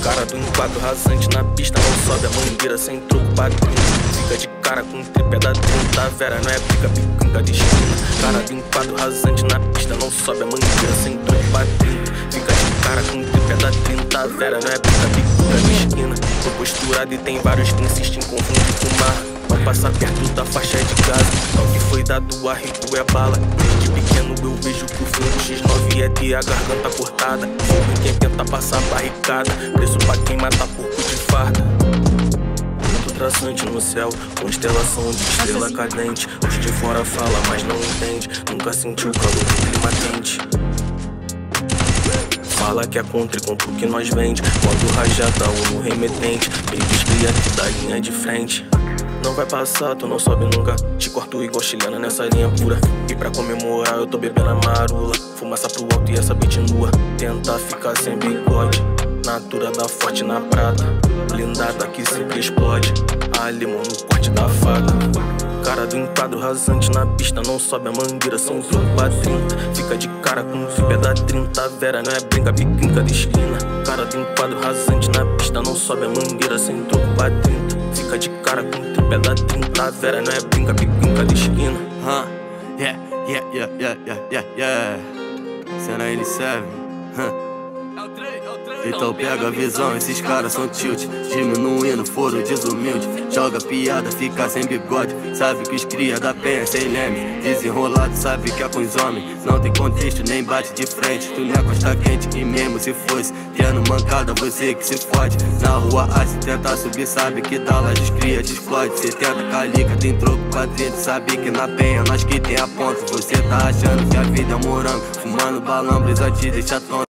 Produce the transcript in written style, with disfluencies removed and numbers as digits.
Cara do enquadro rasante na pista, não sobe a mangueira sem troco pra 30. Fica de cara com tripé da 30, Vera não é pica, picanca de esquina. Cara do enquadro rasante na pista, não sobe a mangueira sem troco pra 30. Fica de cara com tripé da 30, Vera não é pica, picanca de esquina. Tô posturado e tem vários que insistem em confundir com mar. Não passa perto da faixa de casa, ao que foi dado a rico é bala. Desde pequeno eu vejo que o fundo X9 é ter a garganta cortada. Fogo em quem tenta passar barricada, preço pra quem mata porco de farda. Muito traçante no céu, constelação de estrela cadente. Os de fora fala, mas não entende, nunca sentiu o calor do clima quente. Fala que é contra e contra o que nós vende. Quando rajada ou no remetente, meio descria da linha de frente. Não vai passar, tu não sobe nunca. Te corto igual chilena nessa linha pura. E pra comemorar eu tô bebendo a marula. Fumaça pro alto e essa beat nua. Tenta ficar sem bigode. Natura da forte na prata. Blindada que sempre explode. Alemão no corte da faca. Cara do enquadro rasante na pista, não sobe a mangueira sem troco pra 30. Fica de cara com o tripé da 30, Vera não é brinca, piquinca de esquina. Cara do enquadro rasante na pista, não sobe a mangueira sem troco pra 30. Fica de cara com o tripé da 30, Vera não é brinca, piquinca de esquina. Yeah. Cena N7, Então pega a visão, esses caras são tilt. Diminuindo, foro desumilde. Joga piada, fica sem bigode. Sabe que os cria da penha sem leme. Desenrolado, sabe que é com os homens. Não tem contexto, nem bate de frente. Tu não é costa quente, e mesmo se fosse tendo mancada, você que se fode. Na rua A, se tentar subir, sabe que dá lá descria, te explode. 70 calica, tem troco pra 30. Sabe que na penha, nós que tem a ponta. Você tá achando que a vida é um morango. Fumando balão, brisa te deixa tonto.